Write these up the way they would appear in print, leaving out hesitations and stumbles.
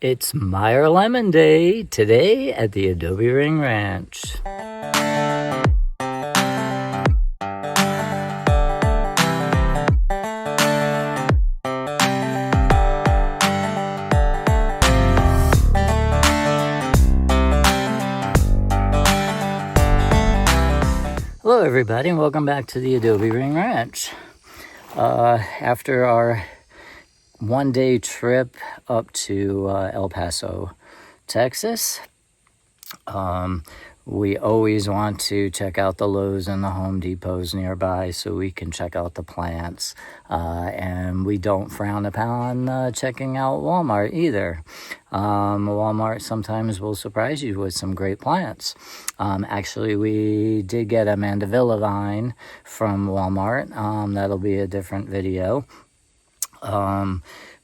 It's Myer Lemon Day today at the Adobe Ring Ranch. Hello everybody and welcome back to the Adobe Ring Ranch. After our one-day trip up to El Paso, Texas, we always want to check out the Lowe's and the Home Depots nearby so we can check out the plants, and we don't frown upon checking out Walmart either. Walmart sometimes will surprise you with some great plants. Actually, we did get a Mandevilla vine from Walmart. That'll be a different video.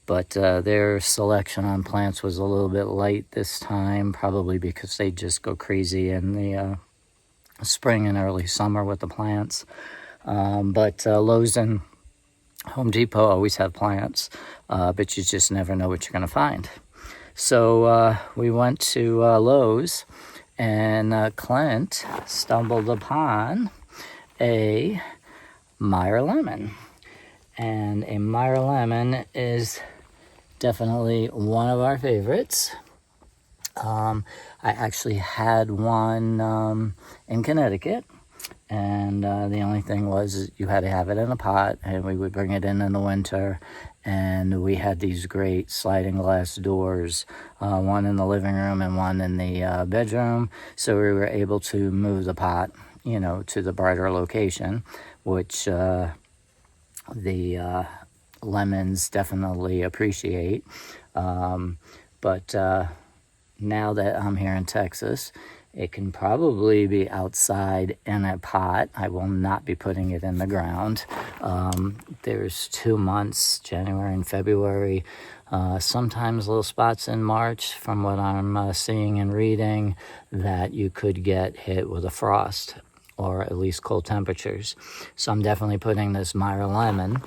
But their selection on plants was a little bit light this time, probably because they just go crazy in the spring and early summer with the plants. But Lowe's and Home Depot always have plants, but you just never know what you're going to find. So we went to Lowe's, and Clint stumbled upon a Myer Lemon. And a Myer Lemon is definitely one of our favorites. I actually had one in Connecticut, and the only thing was you had to have it in a pot, and we would bring it in the winter, and we had these great sliding glass doors, one in the living room and one in the bedroom, so we were able to move the pot, to the brighter location, which the lemons definitely appreciate. But now that I'm here in Texas, it can probably be outside in a pot. I will not be putting it in the ground. There's 2 months, January and February, sometimes little spots in March, from what I'm seeing and reading, that you could get hit with a frost, or at least cold temperatures. So I'm definitely putting this Myer Lemon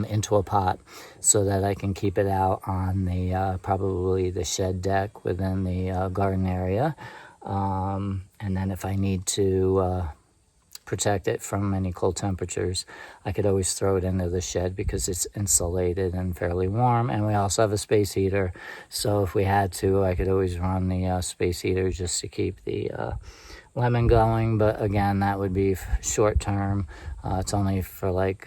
into a pot so that I can keep it out on the probably the shed deck within the garden area. And then if I need to protect it from any cold temperatures, I could always throw it into the shed because it's insulated and fairly warm. And we also have a space heater, so if we had to, I could always run the space heater just to keep the lemon going. But again, that would be short term. It's only for like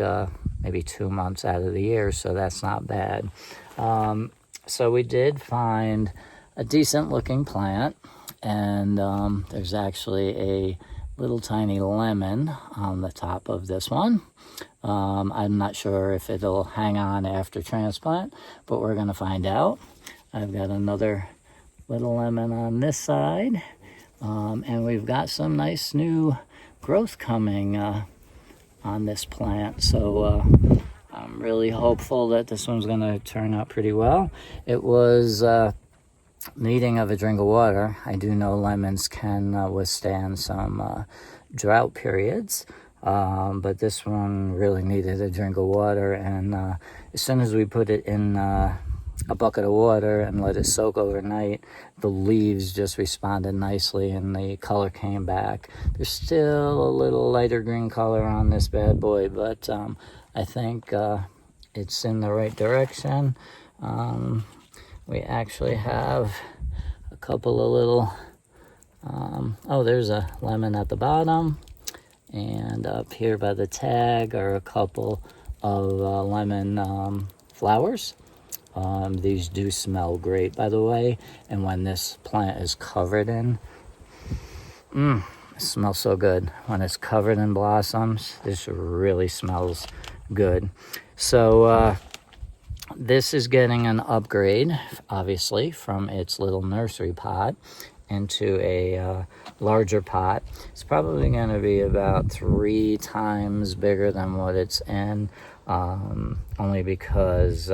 maybe 2 months out of the year, so that's not bad. So we did find a decent looking plant, and there's actually a little tiny lemon on the top of this one. I'm not sure if it'll hang on after transplant, but we're going to find out. I've got another little lemon on this side. And we've got some nice new growth coming on this plant. So I'm really hopeful that this one's going to turn out pretty well. It was needing of a drink of water. I do know lemons can withstand some drought periods. But this one really needed a drink of water. And as soon as we put it in a bucket of water and let it soak overnight, the leaves just responded nicely and the color came back. There's still a little lighter green color on this bad boy, but I think it's in the right direction. We actually have a couple of little there's a lemon at the bottom, and up here by the tag are a couple of lemon flowers. These do smell great, by the way, and when this plant is covered in, it smells so good. When it's covered in blossoms, this really smells good. So this is getting an upgrade, obviously, from its little nursery pot into a larger pot. It's probably going to be about 3 times bigger than what it's in, only because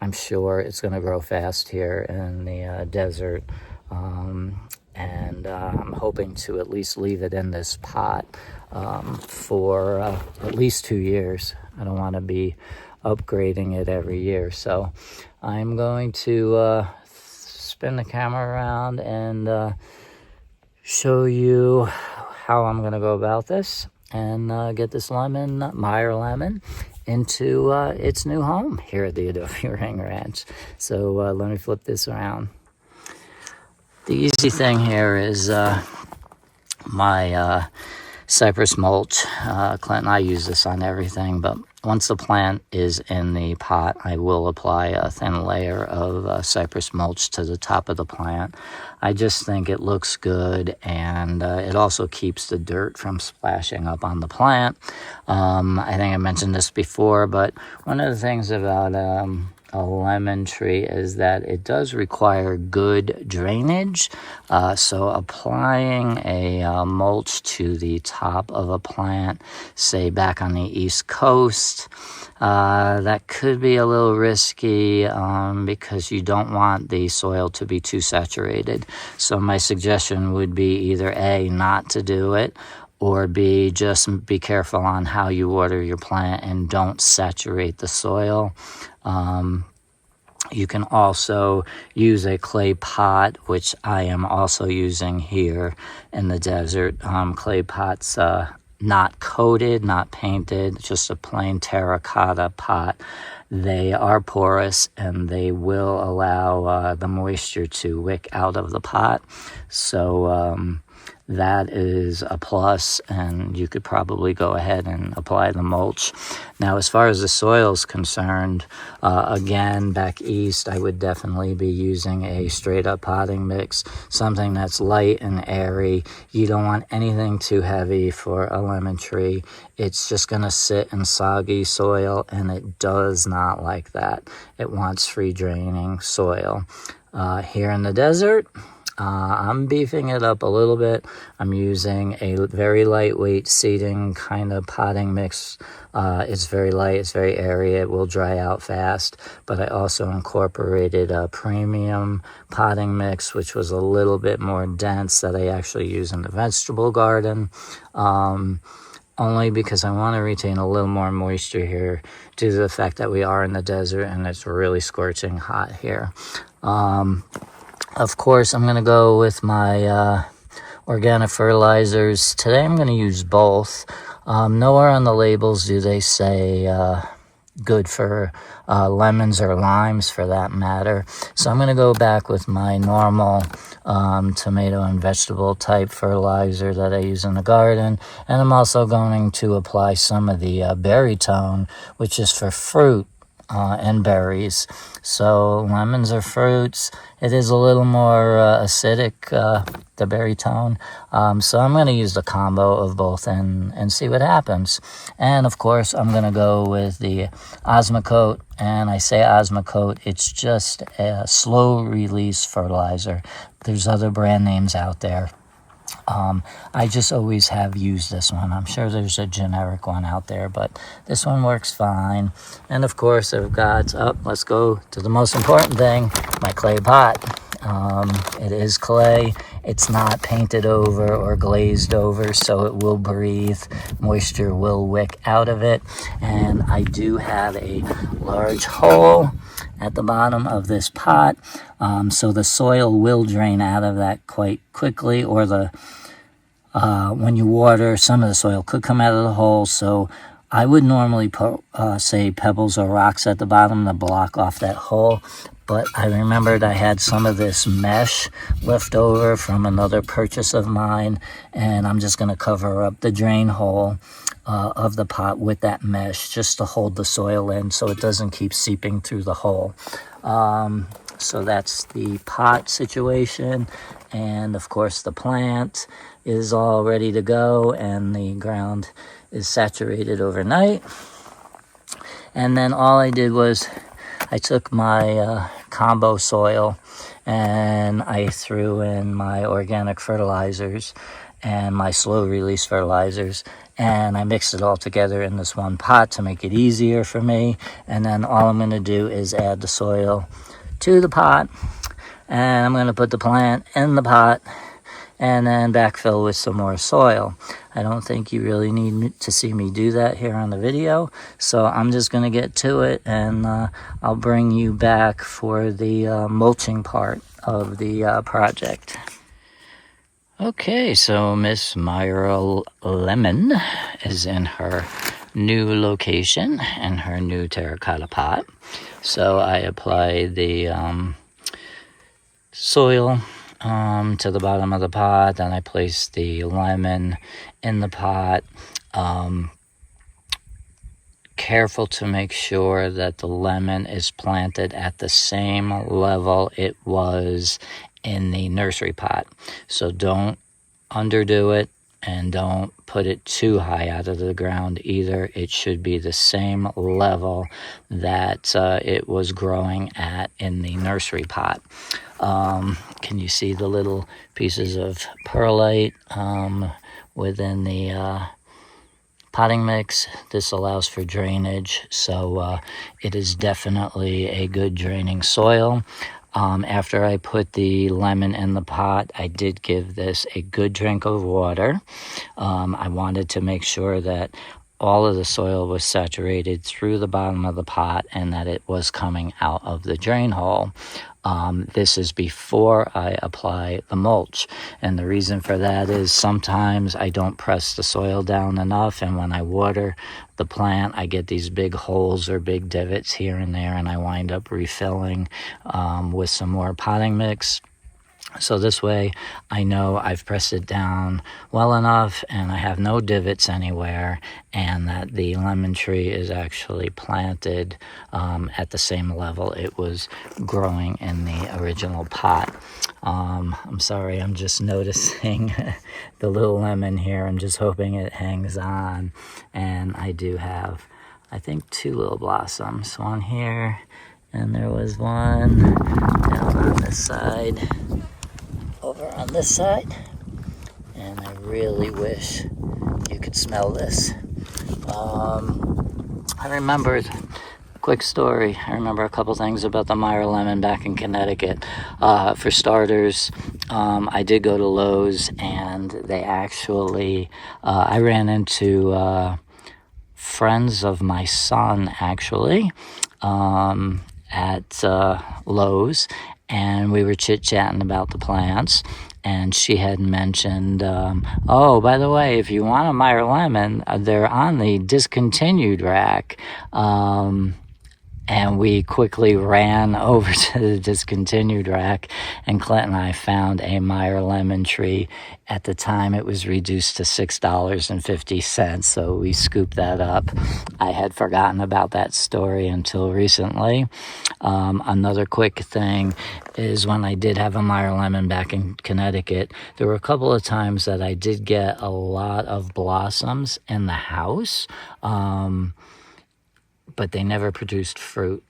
I'm sure it's going to grow fast here in the desert, and I'm hoping to at least leave it in this pot for at least 2 years. I don't want to be upgrading it every year. So I'm going to spin the camera around and show you how I'm going to go about this and get this Myer Lemon, into its new home here at the Adobe Ring Ranch. So let me flip this around. The easy thing here is my cypress mulch. Clinton, I use this on everything, but once the plant is in the pot, I will apply a thin layer of cypress mulch to the top of the plant. I just think it looks good, and it also keeps the dirt from splashing up on the plant. I think I mentioned this before, but one of the things about a lemon tree is that it does require good drainage. So applying a mulch to the top of a plant, say back on the East Coast, that could be a little risky because you don't want the soil to be too saturated. So my suggestion would be either A, not to do it, or B, just be careful on how you water your plant and don't saturate the soil. You can also use a clay pot, which I am also using here in the desert. Clay pots, not coated, not painted, just a plain terracotta pot. They are porous and they will allow the moisture to wick out of the pot. So that is a plus, and you could probably go ahead and apply the mulch. Now, as far as the soil is concerned, again, back east, I would definitely be using a straight-up potting mix, something that's light and airy. You don't want anything too heavy for a lemon tree. It's just going to sit in soggy soil, and it does not like that. It wants free-draining soil. Here in the desert, I'm beefing it up a little bit. I'm using a very lightweight seeding kind of potting mix. It's very light, it's very airy, it will dry out fast. But I also incorporated a premium potting mix, which was a little bit more dense, that I actually use in the vegetable garden. Only because I want to retain a little more moisture here due to the fact that we are in the desert and it's really scorching hot here. Of course, I'm going to go with my organic fertilizers. Today I'm going to use both. Nowhere on the labels do they say good for lemons or limes, for that matter. So I'm going to go back with my normal tomato and vegetable type fertilizer that I use in the garden. And I'm also going to apply some of the berry tone, which is for fruit and berries. So lemons are fruits. It is a little more acidic, the berry tone. So I'm going to use the combo of both and see what happens. And of course, I'm going to go with the Osmocote. And I say Osmocote, it's just a slow release fertilizer. There's other brand names out there. I just always have used this one. I'm sure there's a generic one out there, but this one works fine. And of course, I've got, let's go to the most important thing, my clay pot. It is clay. It's not painted over or glazed over, so it will breathe. Moisture will wick out of it. And I do have a large hole at the bottom of this pot, so the soil will drain out of that quite quickly, or when you water, some of the soil could come out of the hole. So I would normally put, say, pebbles or rocks at the bottom to block off that hole. But I remembered I had some of this mesh left over from another purchase of mine, and I'm just going to cover up the drain hole of the pot with that mesh just to hold the soil in so it doesn't keep seeping through the hole. So that's the pot situation. And of course the plant is all ready to go and the ground is saturated overnight. And then all I did was I took my combo soil and I threw in my organic fertilizers and my slow release fertilizers, and I mixed it all together in this one pot to make it easier for me. And then all I'm going to do is add the soil to the pot, and I'm going to put the plant in the pot and then backfill with some more soil. I don't think you really need to see me do that here on the video, so I'm just going to get to it, and I'll bring you back for the mulching part of the project. Okay, so Miss Myer Lemon is in her new location in her new terracotta pot. So I applied the soil to the bottom of the pot, then I placed the lemon in the pot. Careful to make sure that the lemon is planted at the same level it was in the nursery pot. So don't underdo it, and don't put it too high out of the ground either. It should be the same level that it was growing at in the nursery pot. Can you see the little pieces of perlite within the potting mix? This allows for drainage, so it is definitely a good draining soil. After I put the lemon in the pot, I did give this a good drink of water. I wanted to make sure that all of the soil was saturated through the bottom of the pot and that it was coming out of the drain hole. This is before I apply the mulch, and the reason for that is sometimes I don't press the soil down enough, and when I water the plant I get these big holes or big divots here and there, and I wind up refilling with some more potting mix. So this way I know I've pressed it down well enough and I have no divots anywhere, and that the lemon tree is actually planted at the same level it was growing in the original pot. I'm sorry, I'm just noticing the little lemon here. I'm just hoping it hangs on, and I do have, I think, 2 little blossoms, one here, and there was one down on this side, over on this side, and I really wish you could smell this. I remembered a quick story. I remember a couple things about the Myer Lemon back in Connecticut. For starters, I did go to Lowe's, and they actually, I ran into friends of my son, actually, at Lowe's, and we were chit-chatting about the plants, and she had mentioned, oh, by the way, if you want a Myer Lemon, they're on the discontinued rack. And we quickly ran over to the discontinued rack, and Clint and I found a Myer Lemon tree. At the time, it was reduced to $6.50, so we scooped that up. I had forgotten about that story until recently. Another quick thing is, when I did have a Myer Lemon back in Connecticut, there were a couple of times that I did get a lot of blossoms in the house, but they never produced fruit.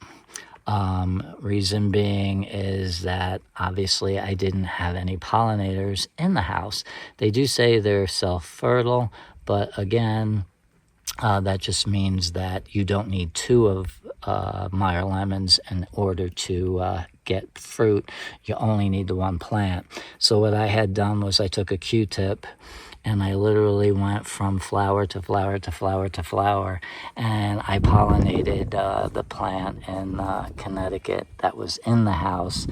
Reason being is that obviously I didn't have any pollinators in the house. They do say they're self-fertile, but again, that just means that you don't need 2 of Myer Lemons in order to get fruit. You only need the 1 plant. So what I had done was I took a Q-tip, and I literally went from flower to flower to flower to flower, and I pollinated the plant in Connecticut that was in the house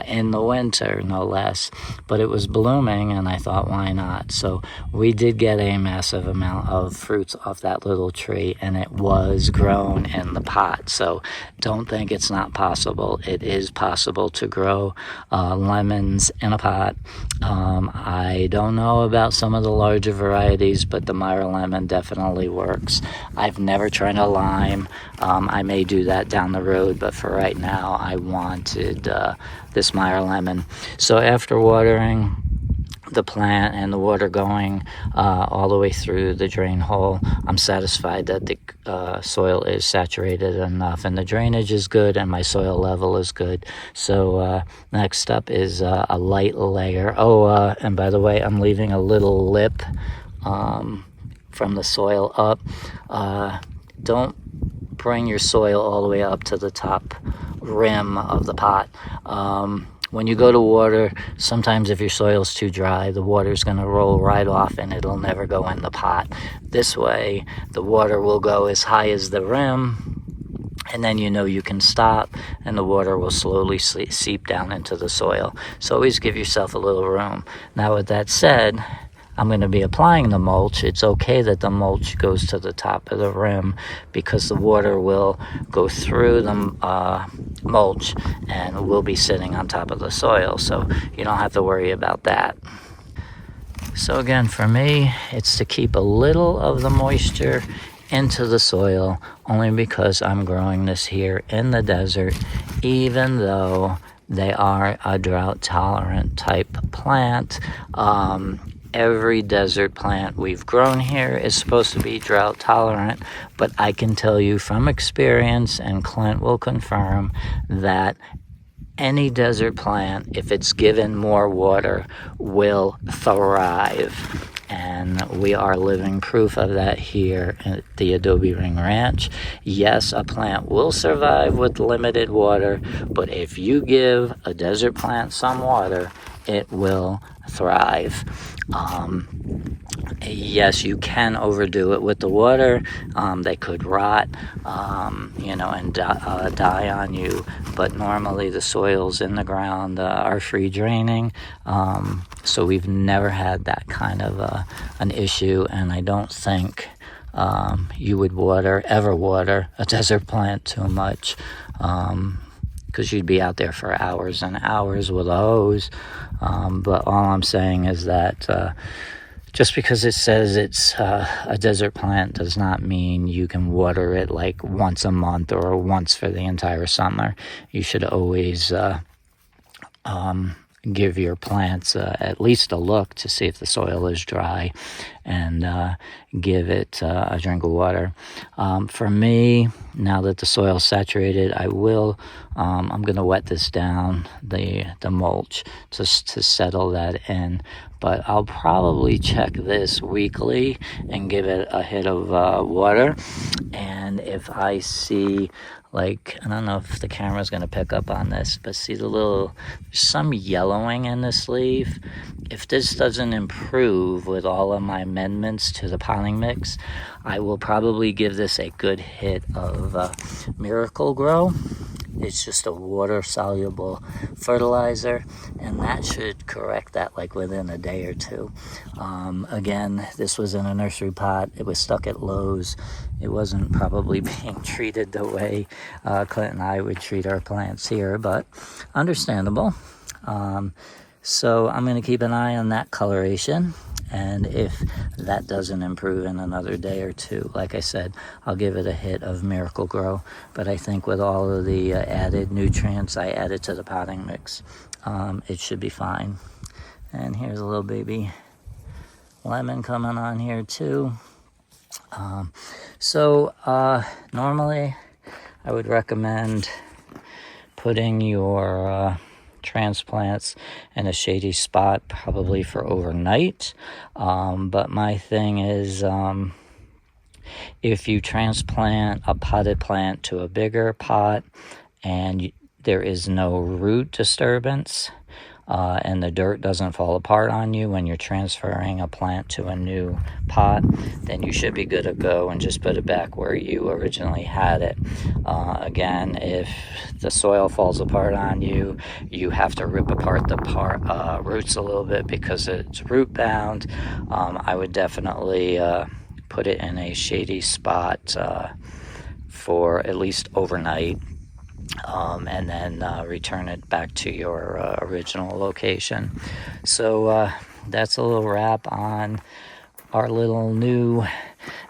in the winter, no less. But it was blooming, and I thought, why not? So we did get a massive amount of fruits off that little tree, and it was grown in the pot. So don't think it's not possible. It is possible to grow lemons in a pot. I don't know about some of the larger varieties, but the Myer Lemon definitely works. I've never tried a lime. I may do that down the road, but for right now, I wanted this Myer Lemon. So after watering the plant and the water going all the way through the drain hole, I'm satisfied that the soil is saturated enough and the drainage is good and my soil level is good. So next up is a light layer. And by the way, I'm leaving a little lip from the soil up. Don't bring your soil all the way up to the top rim of the pot. when you go to water, sometimes if your soil's too dry, the water's going to roll right off and it'll never go in the pot. This way, the water will go as high as the rim, and then you know you can stop, and the water will slowly seep down into the soil. So always give yourself a little room. Now, with that said, I'm going to be applying the mulch. It's okay that the mulch goes to the top of the rim because the water will go through the mulch and will be sitting on top of the soil. So you don't have to worry about that. So again, for me, it's to keep a little of the moisture into the soil, only because I'm growing this here in the desert, even though they are a drought tolerant type plant. Every desert plant we've grown here is supposed to be drought tolerant, but I can tell you from experience, and Clint will confirm, that any desert plant, if it's given more water, will thrive. And we are living proof of that here at the Adobe Ring Ranch. Yes, a plant will survive with limited water, but if you give a desert plant some water, it will thrive. Yes, you can overdo it with the water. They could rot, and die on you. But normally the soils in the ground are free draining. So we've never had that kind of an issue. And I don't think you would ever water a desert plant too much. Because you'd be out there for hours and hours with a hose. But all I'm saying is that just because it says it's a desert plant does not mean you can water it like once a month or once for the entire summer. You should always give your plants at least a look to see if the soil is dry, and give it a drink of water. For me, now that the soil's saturated, I'm going to wet this down, the mulch, just to settle that in. But I'll probably check this weekly and give it a hit of water. And if I see, I don't know if the camera's going to pick up on this, but see some yellowing in this leaf. If this doesn't improve with all of my amendments to the potting mix, I will probably give this a good hit of Miracle Grow. It's just a water-soluble fertilizer, and that should correct that within a day or two. Again, this was in a nursery pot. It was stuck at Lowe's. It wasn't probably being treated the way Clint and I would treat our plants here, but understandable. So I'm going to keep an eye on that coloration. And if that doesn't improve in another day or two, like I said, I'll give it a hit of Miracle Grow. But I think with all of the added nutrients I added to the potting mix, it should be fine. And here's a little baby lemon coming on here too. Normally I would recommend putting your transplants in a shady spot, probably for overnight. But my thing is, if you transplant a potted plant to a bigger pot and there is no root disturbance, and the dirt doesn't fall apart on you when you're transferring a plant to a new pot, then you should be good to go and just put it back where you originally had it. Again, if the soil falls apart on you, you have to rip apart the roots a little bit because it's root bound. I would definitely put it in a shady spot for at least overnight. And then return it back to your original location. So that's a little wrap on our little new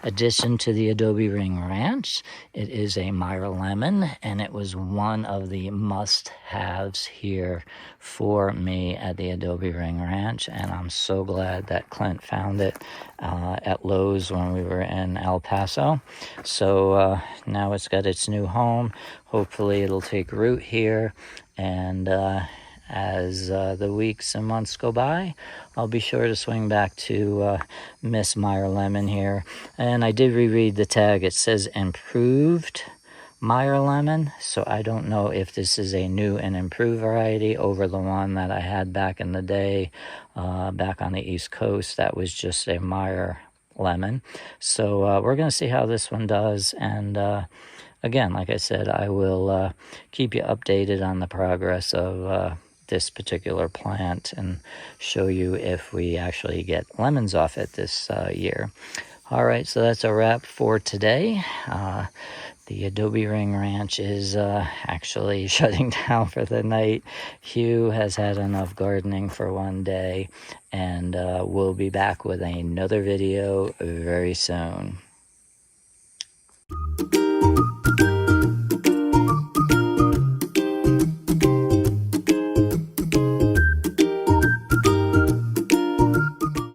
addition to the Adobe Ring Ranch. It is a Myer Lemon, and it was one of the must-haves here for me at the Adobe Ring Ranch, and I'm so glad that Clint found it at Lowe's when we were in El Paso. So now it's got its new home. Hopefully it'll take root here, and as the weeks and months go by, I'll be sure to swing back to Miss Myer Lemon here. And I did reread the tag. It says improved Myer Lemon, so I don't know if this is a new and improved variety over the one that I had back in the day, back on the East Coast. That was just a Myer Lemon. So we're going to see how this one does, and again, like I said, I will keep you updated on the progress of this particular plant and show you if we actually get lemons off it this year. All right, so that's a wrap for today. The Adobe Ring Ranch is actually shutting down for the night. Hugh has had enough gardening for one day, and we'll be back with another video very soon.